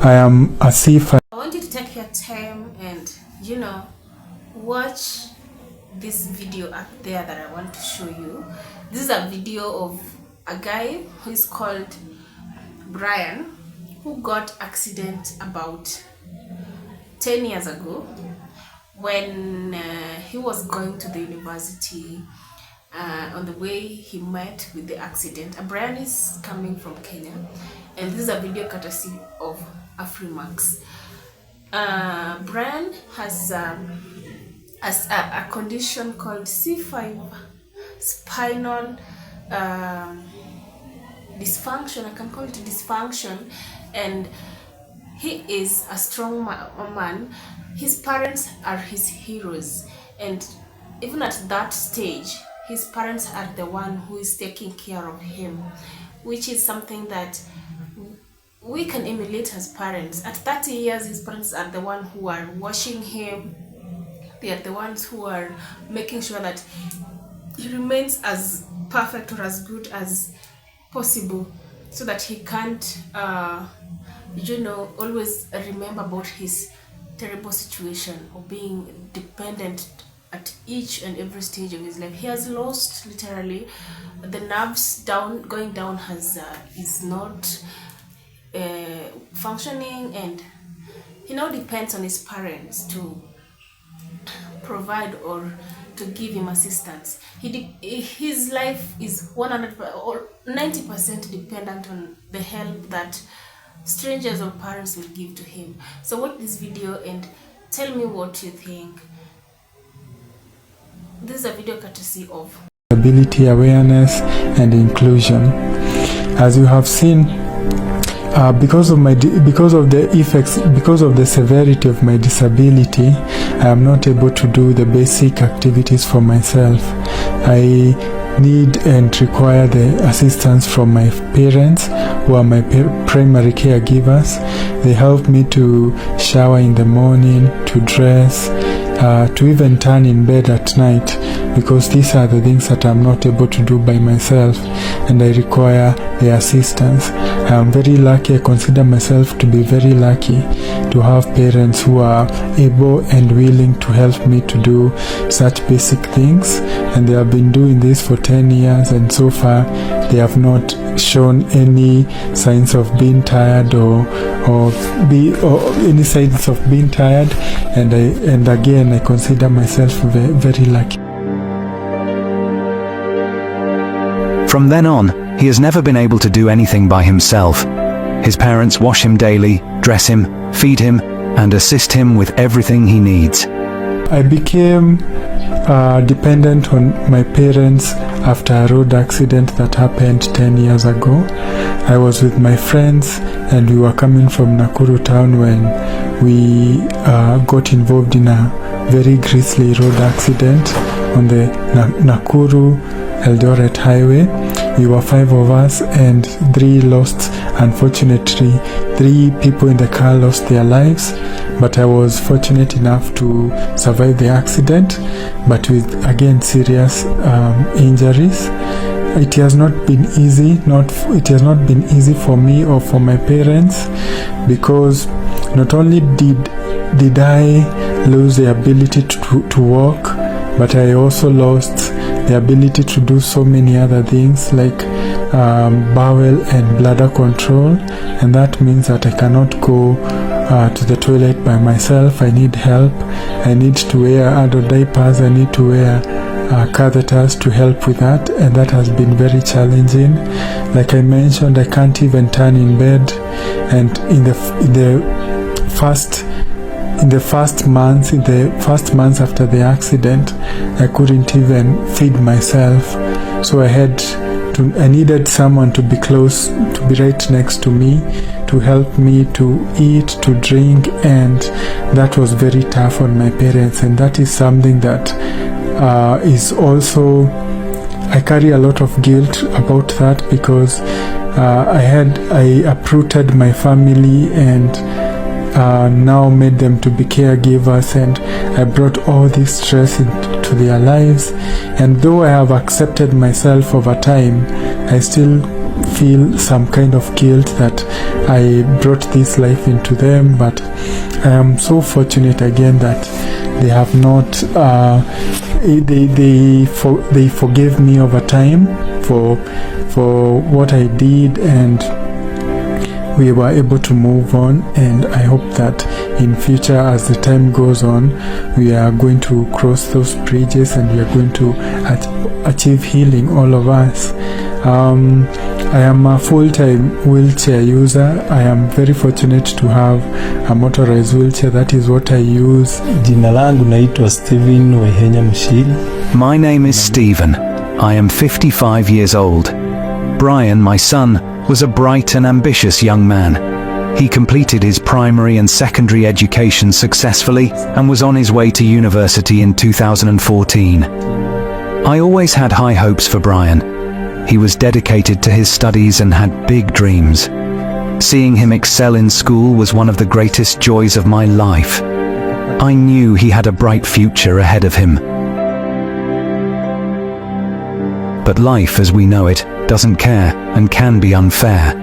I am a C5. I want you to take your time and, watch this video up there that I want to show you. This is a video of a guy who is called Brian, who got accident about 10 years ago when he was going to the university. On the way he met with the accident. Brian is coming from Kenya, and this is a video courtesy of Afrimax. Brian has a condition called C5 spinal dysfunction. I can call it dysfunction, and he is a strong man. His parents are his heroes, and even at that stage his parents are the one who is taking care of him, which is something that we can emulate as parents. At 30 years, his parents are the one who are washing him. They are the ones who are making sure that he remains as perfect or as good as possible, so that he can't always remember about his terrible situation of being dependent at each and every stage of his life. He has lost literally the nerves going down is not functioning, and he now depends on his parents to provide or to give him assistance. His life is 100 or 90% dependent on the help that strangers or parents will give to him. So watch this video and tell me what you think. This is a video courtesy of Disability awareness and inclusion. As you have seen, because of the severity of my disability, I am not able to do the basic activities for myself. I need and require the assistance from my parents, who are my primary caregivers. They help me to shower in the morning, to dress, to even turn in bed at night, because these are the things that I'm not able to do by myself, and I require their assistance. I am very lucky. I consider myself to be very lucky to have parents who are able and willing to help me to do such basic things, and they have been doing this for 10 years, and so far they have not shown any signs of being tired or any signs of being tired, and again I consider myself very, very lucky. From then on, he has never been able to do anything by himself. His parents wash him daily, dress him, feed him, and assist him with everything he needs. I became dependent on my parents after a road accident that happened 10 years ago. I was with my friends, and we were coming from Nakuru town when we got involved in a very grisly road accident on the Nakuru Eldoret highway. We were 5 of us, and 3 lost. Unfortunately, 3 people in the car lost their lives, but I was fortunate enough to survive the accident, but with again serious injuries. It has not been easy. It has not been easy for me or for my parents, because not only did I lose the ability to walk, but I also lost the ability to do so many other things like bowel and bladder control, and that means that I cannot go to the toilet by myself. I need help. I need to wear adult diapers. I need to wear catheters to help with that, and that has been very challenging. Like I mentioned, I can't even turn in bed, and in the first months after the accident, I couldn't even feed myself. So I needed someone to be close, to be right next to me, to help me to eat, to drink, and that was very tough on my parents. And that is something that is also, I carry a lot of guilt about that, because I uprooted my family and now made them to be caregivers, and I brought all this stress into their lives. And though I have accepted myself over time, I still feel some kind of guilt that I brought this life into them, but I am so fortunate again that they have not they forgave me over time for what I did, and we were able to move on. And I hope that in future, as the time goes on, we are going to cross those bridges and we are going to achieve healing, all of us. I am a full-time wheelchair user. I am very fortunate to have a motorized wheelchair. That is what I use. Jina langu naitwa Steven Wehenya Mshiri. My name is Stephen. I am 55 years old. Brian, my son, was a bright and ambitious young man. He completed his primary and secondary education successfully and was on his way to university in 2014. I always had high hopes for Brian. He was dedicated to his studies and had big dreams. Seeing him excel in school was one of the greatest joys of my life. I knew he had a bright future ahead of him. But life as we know it doesn't care and can be unfair.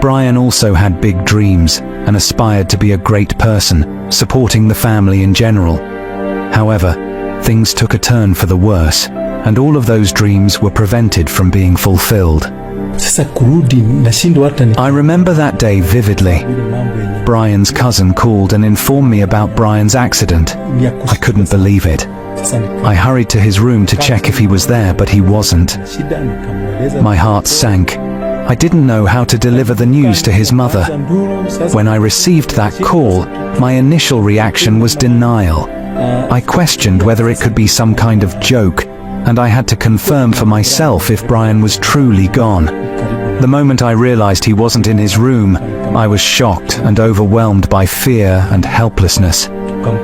Brian also had big dreams and aspired to be a great person, supporting the family in general. However, things took a turn for the worse, and all of those dreams were prevented from being fulfilled. I remember that day vividly. Brian's cousin called and informed me about Brian's accident. I couldn't believe it. I hurried to his room to check if he was there, but he wasn't. My heart sank. I didn't know how to deliver the news to his mother. When I received that call, my initial reaction was denial. I questioned whether it could be some kind of joke, and I had to confirm for myself if Brian was truly gone. The moment I realized he wasn't in his room, I was shocked and overwhelmed by fear and helplessness.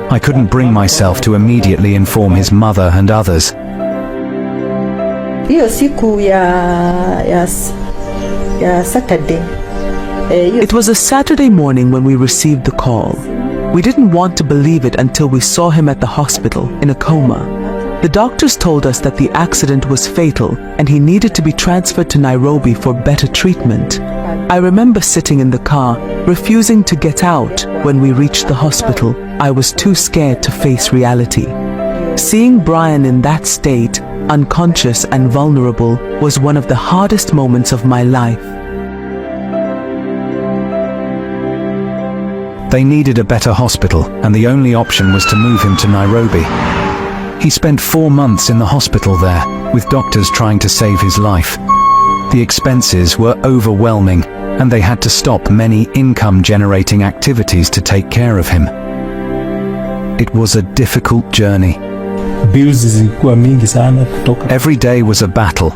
I couldn't bring myself to immediately inform his mother and others. It was a Saturday morning when we received the call. We didn't want to believe it until we saw him at the hospital in a coma. The doctors told us that the accident was fatal and he needed to be transferred to Nairobi for better treatment. I remember sitting in the car, refusing to get out. When we reached the hospital, I was too scared to face reality. Seeing Brian in that state, unconscious and vulnerable, was one of the hardest moments of my life. They needed a better hospital, and the only option was to move him to Nairobi. He spent 4 months in the hospital there, with doctors trying to save his life. The expenses were overwhelming, and they had to stop many income-generating activities to take care of him. It was a difficult journey. Every day was a battle.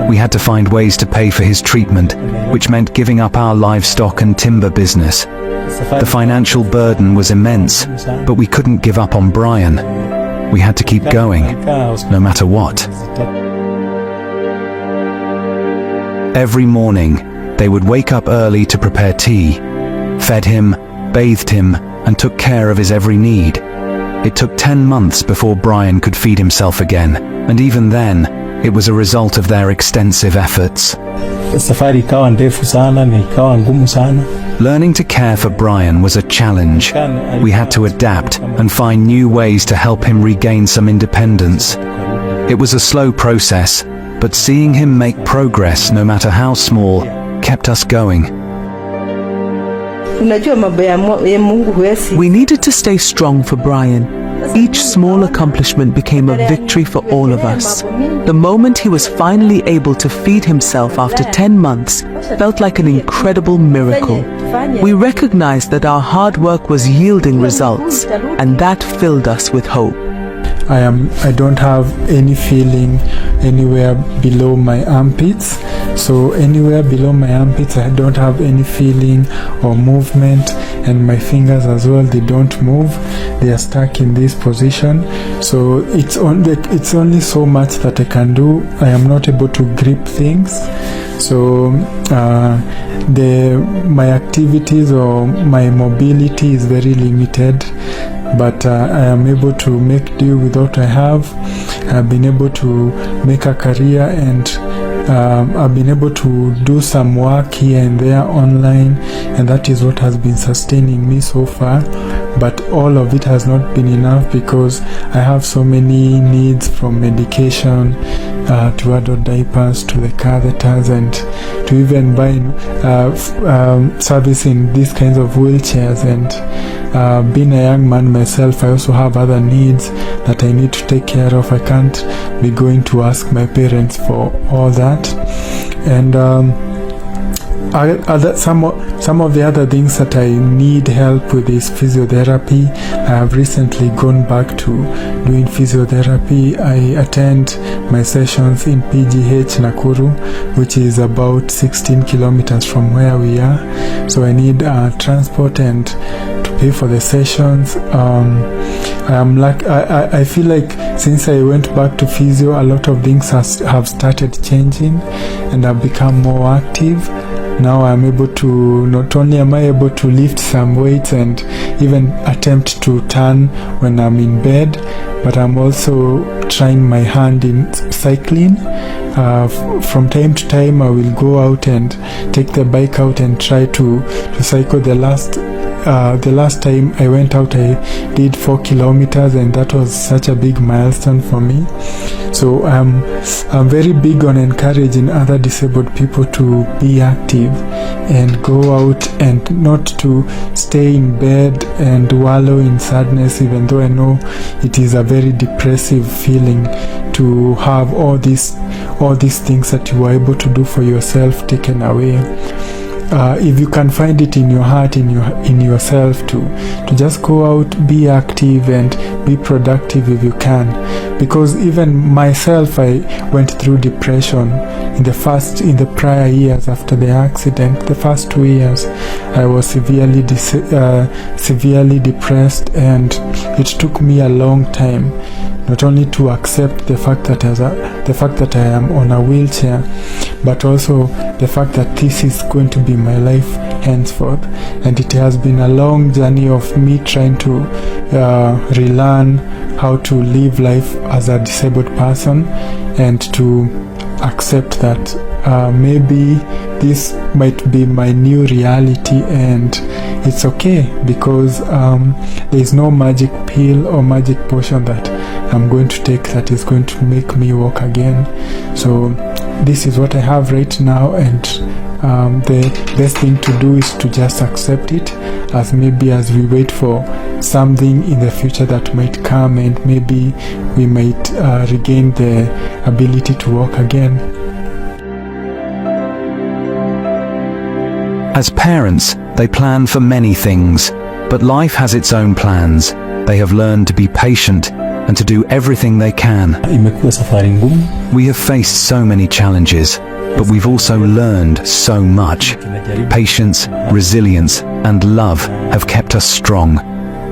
We had to find ways to pay for his treatment, which meant giving up our livestock and timber business. The financial burden was immense, but we couldn't give up on Brian. We had to keep going, no matter what. Every morning, they would wake up early to prepare tea, fed him, bathed him, and took care of his every need. It took 10 months before Brian could feed himself again, and even then, it was a result of their extensive efforts. Learning to care for Brian was a challenge. We had to adapt and find new ways to help him regain some independence. It was a slow process, but seeing him make progress, no matter how small, kept us going. We needed to stay strong for Brian. Each small accomplishment became a victory for all of us. The moment he was finally able to feed himself after 10 months felt like an incredible miracle. We recognized that our hard work was yielding results, and that filled us with hope. I don't have any feeling anywhere below my armpits. So anywhere below my armpits, I don't have any feeling or movement, and my fingers as well, they don't move. They are stuck in this position. So it's only so much that I can do. I am not able to grip things. So my activities or my mobility is very limited. But I am able to make do with what I have. I've been able to make a career, and I've been able to do some work here and there online, and that is what has been sustaining me so far. But all of it has not been enough because I have so many needs, from medication to adult diapers to the catheters, and to even buying servicing these kinds of wheelchairs. And being a young man myself, I also have other needs that I need to take care of. I can't be going to ask my parents for all that. And some of the other things that I need help with is physiotherapy. I have recently gone back to doing physiotherapy. I attend my sessions in PGH Nakuru, which is about 16 kilometers from where we are. So I need transport and to pay for the sessions. I feel like since I went back to physio, a lot of things have started changing, and I've become more active. Now I'm able to, not only am I able to lift some weights and even attempt to turn when I'm in bed, but I'm also trying my hand in cycling. From time to time I will go out and take the bike out and try to cycle. The last time I went out, I did 4 kilometers, and that was such a big milestone for me. So I'm very big on encouraging other disabled people to be active and go out, and not to stay in bed and wallow in sadness, even though I know it is a very depressive feeling to have all these things that you were able to do for yourself taken away. If you can find it in your heart, in yourself to just go out, be active and be productive if you can. Because even myself, I went through depression in the prior years after the accident. The first 2 years I was severely depressed, and it took me a long time not only to accept the fact that I am on a wheelchair, but also the fact that this is going to be my life henceforth. And it has been a long journey of me trying to relearn how to live life as a disabled person, and to accept that maybe this might be my new reality, and it's okay, because there is no magic pill or magic potion that I'm going to take that is going to make me walk again. So this is what I have right now, and the best thing to do is to just accept it, as we wait for something in the future that might come, and maybe we might regain the ability to walk again. As parents, they plan for many things, but life has its own plans. They have learned to be patient and to do everything they can. Imekuwa safari ngumu. We have faced so many challenges, but we've also learned so much. Patience, resilience, and love have kept us strong.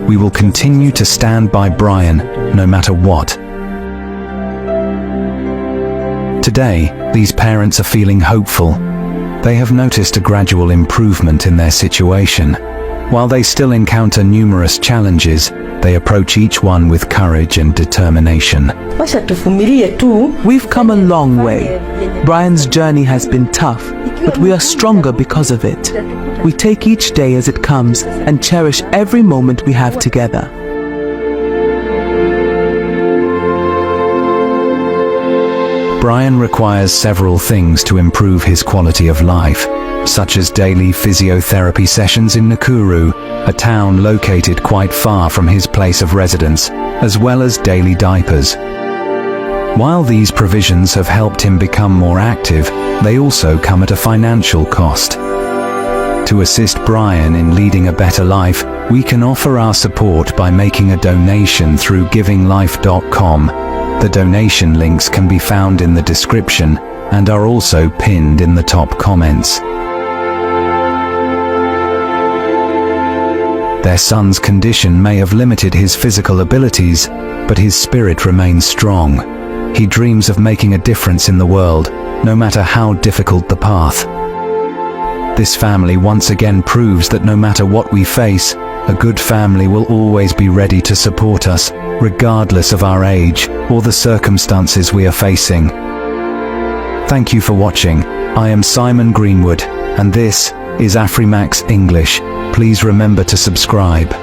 We will continue to stand by Brian, no matter what. Today, these parents are feeling hopeful. They have noticed a gradual improvement in their situation. While they still encounter numerous challenges, they approach each one with courage and determination. We've come a long way. Brian's journey has been tough, but we are stronger because of it. We take each day as it comes and cherish every moment we have together. Brian requires several things to improve his quality of life, such as daily physiotherapy sessions in Nakuru, a town located quite far from his place of residence, as well as daily diapers. While these provisions have helped him become more active, they also come at a financial cost. To assist Brian in leading a better life, we can offer our support by making a donation through givinglife.com. The donation links can be found in the description and are also pinned in the top comments. Their son's condition may have limited his physical abilities, but his spirit remains strong. He dreams of making a difference in the world, no matter how difficult the path. This family once again proves that no matter what we face, a good family will always be ready to support us, regardless of our age or the circumstances we are facing. Thank you for watching. I am Simon Greenwood, and this is Afrimax English. Please remember to subscribe.